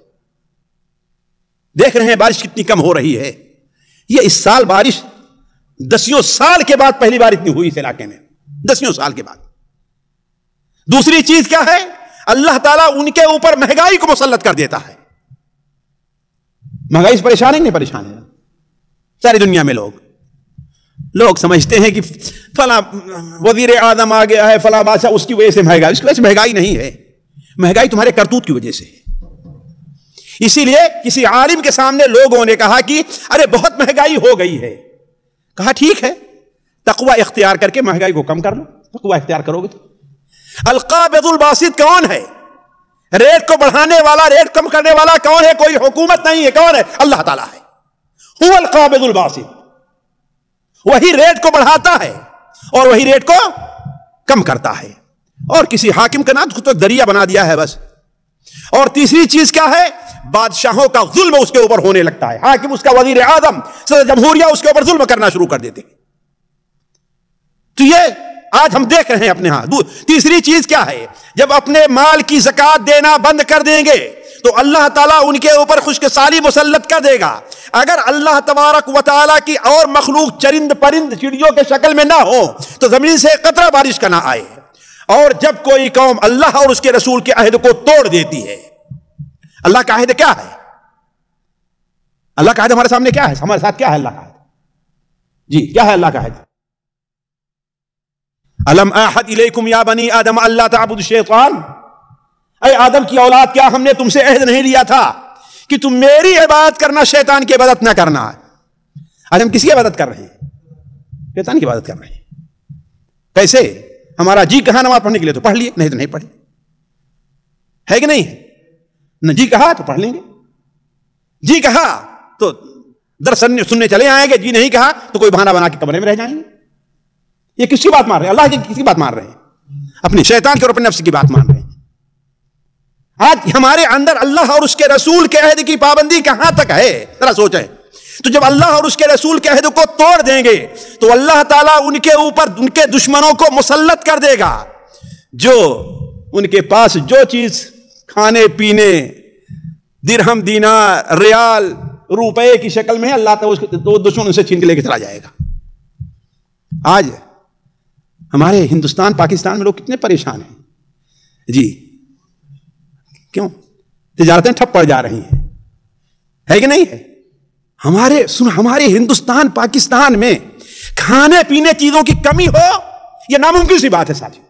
دیکھ رہے ہیں بارش کتنی کم ہو رہی ہے۔ یہ اس سال بارش 10 سال کے بعد پہلی بار اتنی ہوئی اس علاقے میں، 10 سال کے بعد۔ دوسری چیز کیا ہے؟ اللہ تعالیٰ ان کے اوپر مہنگائی کو مسلط کر دیتا ہے۔ مہنگائی سے پریشان ہے نہیں پریشان ہے ساری دنیا میں لوگ سمجھتے ہیں کہ فلاں وزیر اعظم آ گیا ہے، فلاں بادشاہ، اس کی وجہ سے مہنگائی۔ اس کی وجہ سے مہنگائی نہیں ہے، مہنگائی تمہارے کرتوت کی وجہ سے ہے۔ اسی لیے کسی عالم کے سامنے لوگوں نے کہا کہ ارے بہت مہنگائی ہو گئی ہے، کہا ٹھیک ہے تقوی اختیار کر کے مہنگائی کو کم کر لو۔ تقوی اختیار کرو گے تو القابض الباسط کون ہے؟ ریٹ کو بڑھانے والا، ریٹ کم کرنے والا کون ہے؟ کوئی حکومت نہیں ہے، کون ہے؟ اللہ تعالیٰ ہے۔ هو القابض الباسط، وہی ریٹ کو بڑھاتا ہے اور وہی ریٹ کو کم کرتا ہے، اور کسی حاکم کا نام تو دریا بنا دیا ہے بس۔ اور تیسری چیز کیا ہے؟ بادشاہوں کا ظلم اس کے اوپر ہونے لگتا ہے، حاکم اس کا وزیر اعظم صدر جمہوریہ اس کے اوپر ظلم کرنا شروع کر دیتے ہیں۔ تو یہ آج ہم دیکھ رہے ہیں اپنے ہاں۔ تیسری چیز کیا ہے؟ جب اپنے مال کی زکات دینا بند کر دیں گے تو اللہ تعالیٰ ان کے اوپر خشک سالی مسلط کر دے گا۔ اگر اللہ تبارک و تعالیٰ کی اور مخلوق چرند پرند چڑیوں کے شکل میں نہ ہو تو زمین سے قطرہ بارش کا نہ آئے۔ اور جب کوئی قوم اللہ اور اس کے رسول کے عہد کو توڑ دیتی ہے، اللہ کا عہد کیا ہے؟ اللہ کا عہد ہمارے سامنے کیا ہے؟ ہمارے ساتھ کیا ہے اللہ کا عہد؟ جی کیا ہے اللہ کا عہد؟ الم اعہد الیکم یا بنی آدم اللہ تعبدوا الشیطان، اے آدم کی اولاد کیا ہم نے تم سے عہد نہیں لیا تھا کہ تم میری عبادت کرنا، شیطان کی عبادت نہ کرنا؟ آج ہم کس کی عبادت کر رہے ہیں؟ شیطان کی عبادت کر رہے ہیں۔ کیسے؟ ہمارا جی کہا نماز پڑھنے کے لیے تو پڑھ لیے، نہیں تو نہیں پڑھی، ہے کہ نہیں؟ نہ جی کہا تو پڑھ لیں گے، جی کہا تو درس سننے چلے آئیں گے، جی نہیں کہا تو کوئی بہانہ بنا کے کمرے میں رہ جائیں گے۔ یہ کس کی بات مان رہے ہیں؟ اللہ کی کس کی بات مان رہے ہیں؟ اپنی شیطان کے اور اپنے نفس کی بات مان رہے ہیں۔ آج ہمارے اندر اللہ اور اس کے رسول کے عہد کی پابندی کہاں تک ہے؟ ذرا سوچیں۔ تو جب اللہ اور اس کے رسول کے عہد کو توڑ دیں گے تو اللہ تعالیٰ ان کے اوپر ان کے دشمنوں کو مسلط کر دے گا، جو ان کے پاس جو چیز کھانے پینے، درہم دینار ریال روپے کی شکل میں ہے، اللہ تعالیٰ تو دشمن ان سے چھین کے لے کے چلا جائے گا۔ آج ہمارے ہندوستان پاکستان میں لوگ کتنے پریشان ہیں جی، کیوں؟ تجارتیں ٹھپ پڑ جا رہی ہیں، ہے کہ نہیں ہے؟ ہمارے ہندوستان پاکستان میں کھانے پینے چیزوں کی کمی ہو یہ ناممکن سی بات ہے ساتھی۔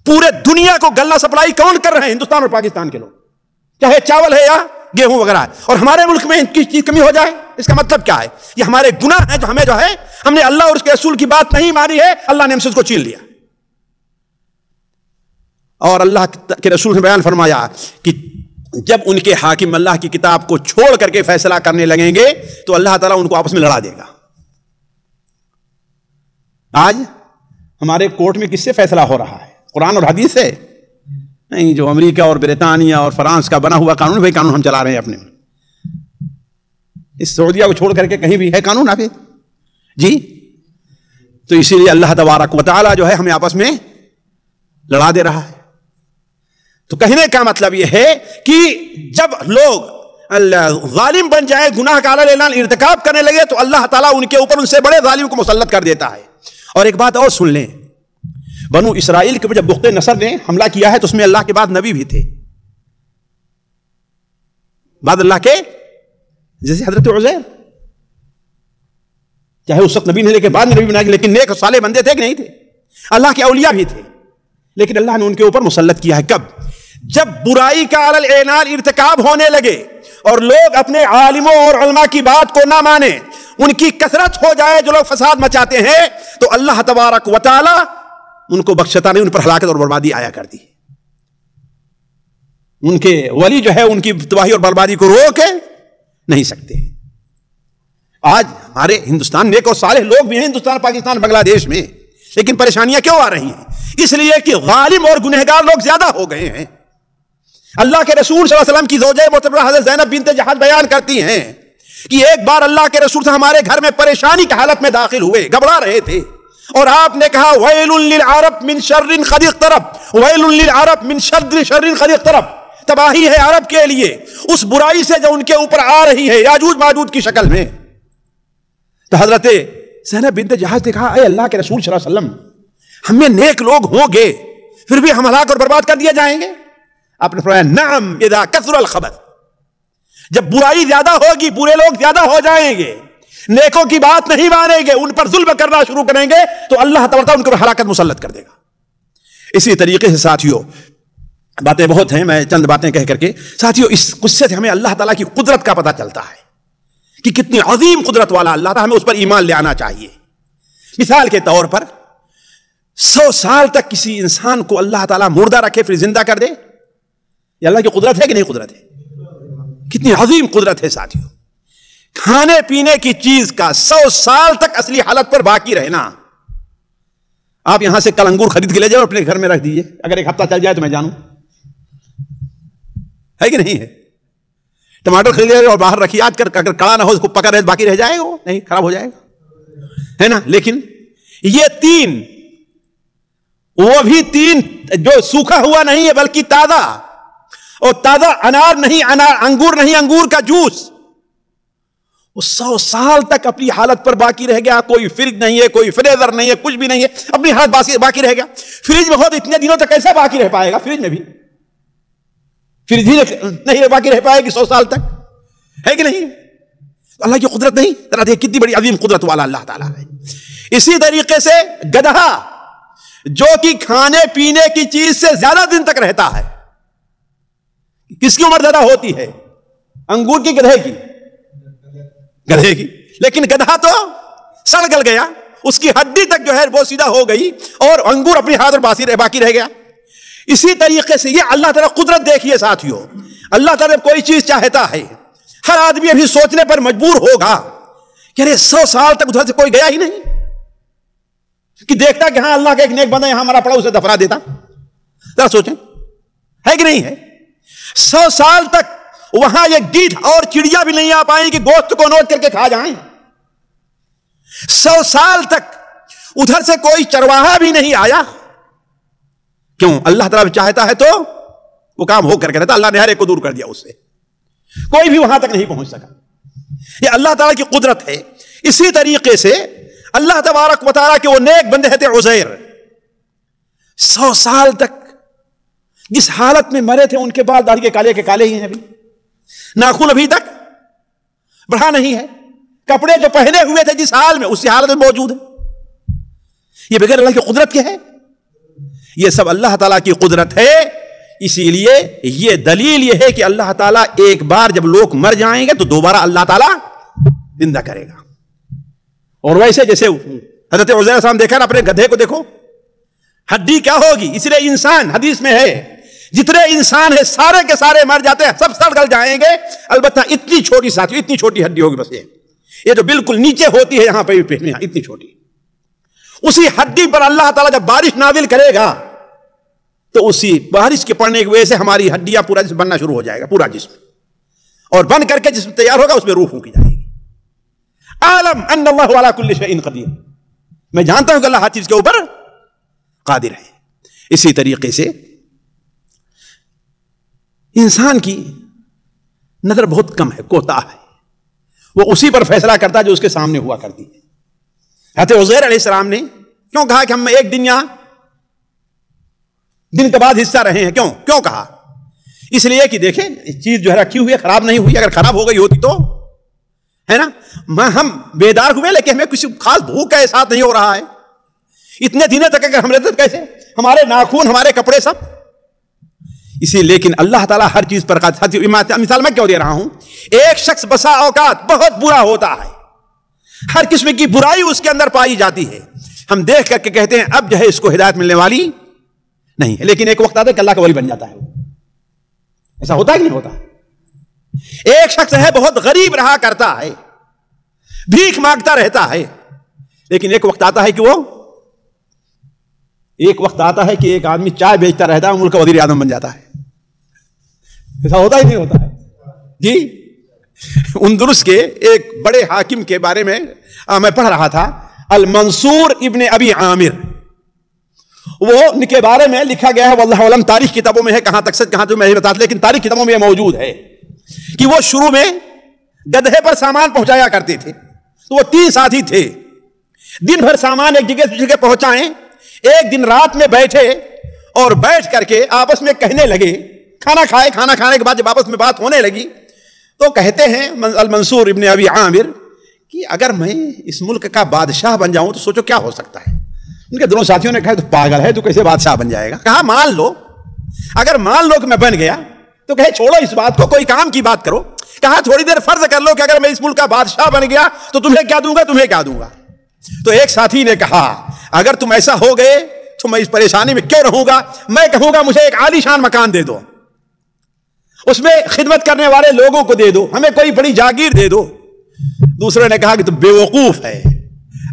پورے دنیا کو غلہ سپلائی کون کر رہے ہیں؟ ہندوستان اور پاکستان کے لوگ، چاہے چاول ہے یا گیہوں وغیرہ ہے، اور ہمارے ملک میں ان کی چیز کمی ہو جائے، اس کا مطلب کیا ہے؟ یہ ہمارے گناہ ہیں جو ہمیں جو ہے ہم نے اللہ اور اس کے رسول کی بات نہیں مانی ہے، اللہ نے ہم سے اس کو چھین لیا۔ اور اللہ کے رسول نے بیان فرمایا کہ جب ان کے حاکم اللہ کی کتاب کو چھوڑ کر کے فیصلہ کرنے لگیں گے تو اللہ تعالیٰ ان کو آپس میں لڑا دے گا۔ آج ہمارے کورٹ میں کس سے فیصلہ ہو رہا ہے؟ قرآن اور حدیث سے نہیں، جو امریکہ اور برطانیہ اور فرانس کا بنا ہوا قانون، وہی قانون ہم چلا رہے ہیں اپنے۔ اس سعودیہ کو چھوڑ کر کے کہیں بھی ہے قانون نافذ جی؟ تو اسی لیے اللہ تبارک و تعالیٰ جو ہے ہمیں آپس میں لڑا دے رہا ہے۔ تو کہنے کا مطلب یہ ہے کہ جب لوگ ظالم بن جائے، گناہ کا اعلان ارتکاب کرنے لگے، تو اللہ تعالیٰ ان کے اوپر ان سے بڑے ظالم کو مسلط کر دیتا ہے۔ اور ایک بات اور سن لیں، بنو اسرائیل کے جب بخت نصر نے حملہ کیا ہے تو اس میں اللہ کے بعد نبی بھی تھے، بعد اللہ کے، جیسے حضرت عزیر، چاہے اس وقت نبی نہیں لیکن بعد میں نبی بنا کے، لیکن نیک صالح بندے تھے کہ نہیں تھے؟ اللہ کے اولیاء بھی تھے، لیکن اللہ نے ان کے اوپر مسلط کیا ہے۔ کب؟ جب برائی کا علی الاعلان ارتکاب ہونے لگے اور لوگ اپنے عالموں اور علماء کی بات کو نہ مانیں، ان کی کثرت ہو جائے جو لوگ فساد مچاتے ہیں، تو اللہ تبارک و تعالی ان کو بخشتا نہیں، ان پر ہلاکت اور بربادی آیا کرتی ہے۔ ان کے ولی جو ہے ان کی تباہی اور بربادی کو روک نہیں سکتے۔ آج ہمارے ہندوستان نیک اور صالح لوگ بھی ہیں، ہندوستان، پاکستان، بنگلہ دیش میں، لیکن پریشانیاں کیوں آ رہی ہیں؟ اس لیے کہ ظالم اور گنہگار لوگ زیادہ ہو گئے ہیں۔ اللہ کے رسول صلی اللہ علیہ وسلم کی زوجہ محترمہ حضرت زینب بنت جحش بیان کرتی ہیں کہ ایک بار اللہ کے رسول ہمارے گھر میں پریشانی کی حالت میں داخل ہوئے، گھبرا رہے تھے، اور آپ نے کہا ویل للعرب من شر قد اقترب، ویل للعرب من شر قد اقترب، تباہی ہے عرب کے لیے اس برائی سے جو ان کے اوپر آ رہی ہے یاجوج ماجوج کی شکل میں۔ تو حضرت زینب بنت جحش نے کہا اے اللہ کے رسول صلی اللہ علیہ وسلم، ہم میں نیک لوگ ہوں گے پھر بھی ہم ہلاک اور برباد کر دیے جائیں گے؟ آپ نے فرمایا نعم اذا کثر الخبث، جب برائی زیادہ ہوگی، برے لوگ زیادہ ہو جائیں گے، نیکوں کی بات نہیں مانیں گے، ان پر ظلم کرنا شروع کریں گے، تو اللہ تعالیٰ ان کو ہلاکت مسلط کر دے گا۔ اسی طریقے سے ساتھیوں، باتیں بہت ہیں، میں چند باتیں کہہ کر کے ساتھیوں، اس قصے سے ہمیں اللہ تعالیٰ کی قدرت کا پتہ چلتا ہے کہ کتنی عظیم قدرت والا اللہ تعالیٰ، ہمیں اس پر ایمان لے آنا چاہیے۔ مثال کے طور پر 100 سال تک کسی انسان کو اللہ تعالیٰ مردہ رکھے پھر زندہ کر دے، یہ اللہ کی قدرت ہے کہ نہیں قدرت ہے؟ کتنی عظیم قدرت ہے ساتھیوں۔ کھانے پینے کی چیز کا 100 سال تک اصلی حالت پر باقی رہنا۔ آپ یہاں سے کل انگور خرید کے لے جاؤ اور اپنے گھر میں رکھ دیجئے، اگر ایک ہفتہ چل جائے تو میں جانوں، ہے کہ نہیں ہے؟ ٹماٹر خرید لے اور باہر رکھیے، آج کر اگر کڑا نہ ہو اس کو پکا رہے باقی رہ جائے گا، وہ نہیں خراب ہو جائے گا، ہے نا؟ لیکن یہ 3، وہ بھی 3 جو سوکھا ہوا نہیں ہے بلکہ تازہ، اور تازہ انار نہیں، انگور نہیں، انگور کا جوس، وہ 100 سال تک اپنی حالت پر باقی رہ گیا، کوئی فریج نہیں ہے، کوئی فریزر نہیں ہے، کچھ بھی نہیں ہے، اپنی حالت باقی رہ گیا۔ فریج میں ہو تو اتنے دنوں تک کیسے باقی رہ پائے گا؟ فریج میں بھی فریج ہی نہیں باقی رہ پائے گی 100 سال تک، ہے کہ نہیں؟ اللہ کی قدرت نہیں؟ ذرا دیکھ کتنی بڑی عظیم قدرت والا اللہ تعالیٰ ہے۔ اسی طریقے سے گدھا جو کہ کھانے پینے کی چیز سے زیادہ دن تک رہتا ہے، کس کی عمر زیادہ ہوتی ہے؟ انگور کی، گدھے کی؟ گدھے کی۔ لیکن گدھا تو سڑ گل گیا، اس کی ہڈی تک جو ہے وہ سیدھا ہو گئی، اور انگور اپنی ہاتھ پر باقی رہ گیا۔ اسی طریقے سے یہ اللہ تعالیٰ قدرت دیکھیے ساتھیوں، اللہ تعالیٰ کوئی چیز چاہتا ہے، ہر آدمی ابھی سوچنے پر مجبور ہوگا کہ ارے 100 سال تک ادھر سے کوئی گیا ہی نہیں، کہ دیکھتا کہ ہاں اللہ کا ایک نیک بندہ یہاں ہمارا پڑا، اسے دفنا دیتا۔ ذرا سوچیں، ہے کہ نہیں ہے؟ 100 سال تک وہاں یہ گیدھ اور چڑیا بھی نہیں آ پائیں کہ گوشت کو نوٹ کر کے کھا جائیں۔ 100 سال تک ادھر سے کوئی چرواہا بھی نہیں آیا۔ کیوں؟ اللہ تعالیٰ چاہتا ہے تو وہ کام ہو کر کے رہتا، اللہ نے ہر ایک کو دور کر دیا، اس سے کوئی بھی وہاں تک نہیں پہنچ سکا۔ یہ اللہ تعالیٰ کی قدرت ہے۔ اسی طریقے سے اللہ تبارک و تعالیٰ کے وہ نیک بندے تھے عزیر، 100 سال تک جس حالت میں مرے تھے، ان کے بال داڑھی کے کالے کے کالے ہی ہیں، ابھی ناخن ابھی تک بڑھا نہیں ہے، کپڑے جو پہنے ہوئے تھے جس حال میں اسی حالت میں موجود ہے۔ یہ بغیر اللہ کی قدرت کے ہے؟ یہ سب اللہ تعالیٰ کی قدرت ہے۔ اسی لیے یہ دلیل یہ ہے کہ اللہ تعالیٰ ایک بار جب لوگ مر جائیں گے تو دوبارہ اللہ تعالیٰ زندہ کرے گا۔ اور ویسے جیسے حضرت عزیر علیہ السلام دیکھا نا، اپنے گدھے کو دیکھو، ہڈی کیا ہوگی؟ اس لیے انسان، حدیث میں ہے جتنے انسان ہیں سارے کے سارے مر جاتے ہیں، سب سڑ گل جائیں گے، البتہ اتنی چھوٹی ساتھی، اتنی چھوٹی ہڈی ہوگی بس، یہ جو بالکل نیچے ہوتی ہے یہاں پہ بھی اتنی چھوٹی، اسی ہڈی پر اللہ تعالیٰ جب بارش نازل کرے گا تو اسی بارش کے پڑنے کی وجہ سے ہماری ہڈیاں پورا جسم بننا شروع ہو جائے گا، پورا جسم، اور بن کر کے جسم تیار ہوگا، اس میں روح پھونکی جائے گی۔ عالم ان اللہ علی کل شیء قدیر، میں جانتا ہوں کہ اللہ ہر چیز کے اوپر قادر ہے۔ اسی طریقے سے انسان کی نظر بہت کم ہے، کوتاہ ہے، وہ اسی پر فیصلہ کرتا ہے جو اس کے سامنے ہوا کرتی ہے۔ حضرت عزیر علیہ السلام نے کیوں کہا کہ ہم ایک دن یہاں دن کے بعد حصہ رہے ہیں؟ کیوں کہا؟ اس لیے کہ دیکھیں چیز جو ہے رکھی ہوئی ہے، خراب نہیں ہوئی، اگر خراب ہو گئی ہوتی تو ہے نا، ہم بیدار ہوئے لیکن ہمیں کسی خاص بھوک کا احساس نہیں ہو رہا ہے، اتنے دنوں تک اگر ہم رہتے تو کیسے، ہمارے ناخون، ہمارے کپڑے سب اسی۔ لیکن اللہ تعالیٰ ہر چیز پر قادر۔ مثال میں کیوں دے رہا ہوں؟ ایک شخص بسا اوقات بہت برا ہوتا ہے، ہر قسم کی برائی اس کے اندر پائی جاتی ہے، ہم دیکھ کر کے کہتے ہیں اب جو ہے اس کو ہدایت ملنے والی نہیں ہے، لیکن ایک وقت آتا ہے کہ اللہ کا ولی بن جاتا ہے۔ ایسا ہوتا ہے کہ نہیں ہوتا؟ ایک شخص ہے بہت غریب رہا کرتا ہے، بھیک مانگتا رہتا ہے، لیکن ایک وقت آتا ہے کہ ایک آدمی چائے بیچتا رہتا ہے، ملک کا وزیر اعظم بن جاتا ہے۔ ایسا ہوتا ہی نہیں ہوتا ہے جی۔ اندلس کے ایک بڑے حاکم کے بارے میں میں پڑھ رہا تھا، المنصور ابن ابی عامر، وہ ان کے بارے میں لکھا گیا ہے، واللہ علم تاریخ کتابوں میں ہے، کہاں تک سچ کہاں تو میں نہیں بتا، لیکن تاریخ کتابوں میں یہ موجود ہے کہ وہ شروع میں گدھے پر سامان پہنچایا کرتے تھے، تو وہ 3 ساتھی تھے، دن بھر سامان ایک جگہ سے جگہ پہنچائیں، ایک دن رات میں بیٹھے اور بیٹھ کر کے آپس میں کہنے لگے، کھانا کھانے کے بعد جب آپس میں بات ہونے لگی تو کہتے ہیں المنصور ابن ابی عامر کہ اگر میں اس ملک کا بادشاہ بن جاؤں تو سوچو کیا ہو سکتا ہے۔ ان کے دونوں ساتھیوں نے کہا تو پاگل ہے، تو کیسے بادشاہ بن جائے گا؟ کہا مان لو، اگر مان لو کہ میں بن گیا تو کہے چھوڑو اس بات کو، کوئی کام کی بات کرو۔ کہا تھوڑی دیر فرض کر لو کہ اگر میں اس ملک کا بادشاہ بن گیا تو تمہیں کیا دوں گا؟ تو ایک ساتھی نے کہا اگر تم ایسا ہو گئے تو میں اس پریشانی میں کیوں رہوں گا، میں کہوں گا مجھے ایک عالی شان مکان دے دو، اس میں خدمت کرنے والے لوگوں کو دے دو، ہمیں کوئی بڑی جاگیر دے دو۔ دوسرے نے کہا کہ تم بیوقوف ہے،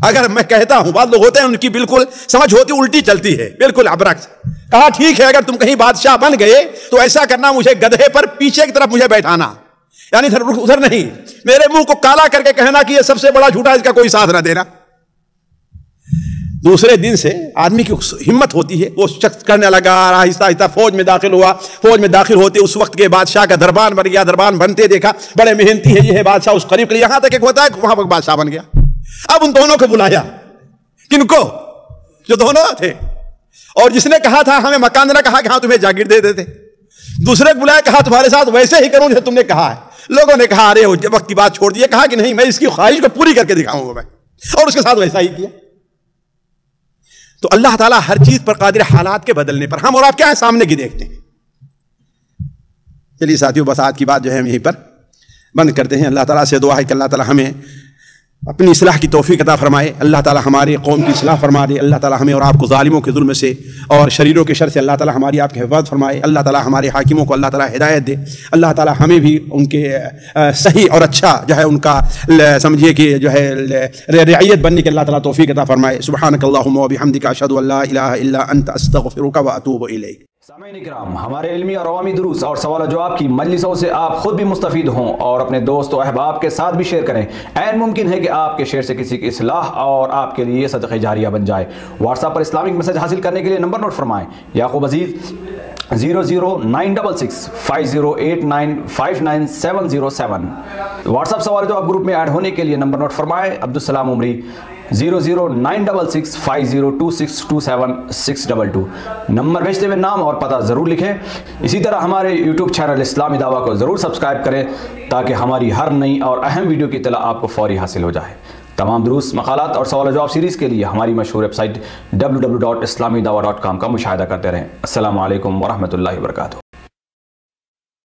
اگر میں کہتا ہوں، بعض لوگ ہوتے ہیں ان کی بالکل سمجھ ہوتی الٹی چلتی ہے، بالکل ابرعکس۔ کہا ٹھیک ہے، اگر تم کہیں بادشاہ بن گئے تو ایسا کرنا، مجھے گدھے پر پیچھے کی طرف مجھے بیٹھانا، یعنی ادھر نہیں، میرے منہ کو کالا کر کے کہنا کہ یہ سب سے بڑا جھوٹا، اس کا کوئی ساتھ نہ دینا۔ دوسرے دن سے آدمی کی ہمت ہوتی ہے، وہ شخص کرنے لگا، آہستہ آہستہ فوج میں داخل ہوا، فوج میں داخل ہوتے اس وقت کے بادشاہ کا دربان بن گیا، دربان بنتے دیکھا بڑے محنتی ہے یہ ہے بادشاہ، اس قریب یہاں تک ایک ہوتا ہے وہاں پر بادشاہ بن گیا۔ اب ان دونوں کو بلایا، کن کو؟ جو دونوں تھے، اور جس نے کہا تھا ہمیں مکان دینا، کہا کہ ہاں تمہیں جاگیر دے دیتے۔ دوسرے کو بلایا، کہا تمہارے ساتھ ویسے ہی کروں جیسے تم نے کہا ہے۔ لوگوں نے کہا ارے وقت کی بات چھوڑ دی، کہا کہ نہیں، میں اس کی خواہش کو پوری کر کے دکھاؤں گا میں، اور اس کے ساتھ ویسا ہی کیا۔ تو اللہ تعالیٰ ہر چیز پر قادر، حالات کے بدلنے پر۔ ہم اور آپ کیا ہے سامنے کی دیکھتے ہیں۔ چلیے ساتھیوں، بس آج کی بات جو ہے ہم یہیں پر بند کرتے ہیں۔ اللہ تعالیٰ سے دعا ہے کہ اللہ تعالیٰ ہمیں اپنی اصلاح کی توفیق عطا فرمائے، اللہ تعالیٰ ہماری قوم کی اصلاح فرما دے، اللہ تعالیٰ ہمیں اور آپ کو ظالموں کے ظلم سے اور شریروں کے شر سے اللہ تعالیٰ ہماری آپ کی حفاظت فرمائے، اللہ تعالیٰ ہمارے حاکموں کو اللہ تعالیٰ ہدایت دے، اللہ تعالیٰ ہمیں بھی ان کے صحیح اور اچھا جو ہے ان کا سمجھیے کہ جو ہے رعیت بننے کے اللہ تعالیٰ توفیق عطا فرمائے۔ سبحانک اللہم و بحمدک، اشہد ان لا الہ الا انت، استغفرک و اتوب الیک۔ سامعین اکرام، ہمارے علمی اور عوامی دروس اور سوال و جواب کی مجلسوں سے آپ خود بھی مستفید ہوں اور اپنے دوست و احباب کے ساتھ بھی شیئر کریں۔ عین ممکن ہے کہ آپ کے شیئر سے کسی کی اصلاح اور آپ کے لیے صدقہ جاریہ بن جائے۔ واٹس ایپ پر اسلامک میسج حاصل کرنے کے لیے نمبر نوٹ فرمائیں: یعقوب عزیز 00966 5089597007۔ واٹس ایپ سوال و جواب گروپ میں ایڈ ہونے کے لیے نمبر نوٹ فرمائیں: عبدالسلام عمری 00966 502627 نمبر بھیجتے ہوئے نام اور پتہ ضرور لکھیں۔ اسی طرح ہمارے یوٹیوب چینل اسلامی دعویٰ کو ضرور سبسکرائب کریں تاکہ ہماری ہر نئی اور اہم ویڈیو کی اطلاع آپ کو فوری حاصل ہو جائے۔ تمام دروس، مقالات اور سوال و جواب سیریز کے لیے ہماری مشہور ویب سائٹ www.islamidawah.com کا مشاہدہ کرتے رہیں۔ السلام علیکم ورحمۃ اللہ وبرکاتہ۔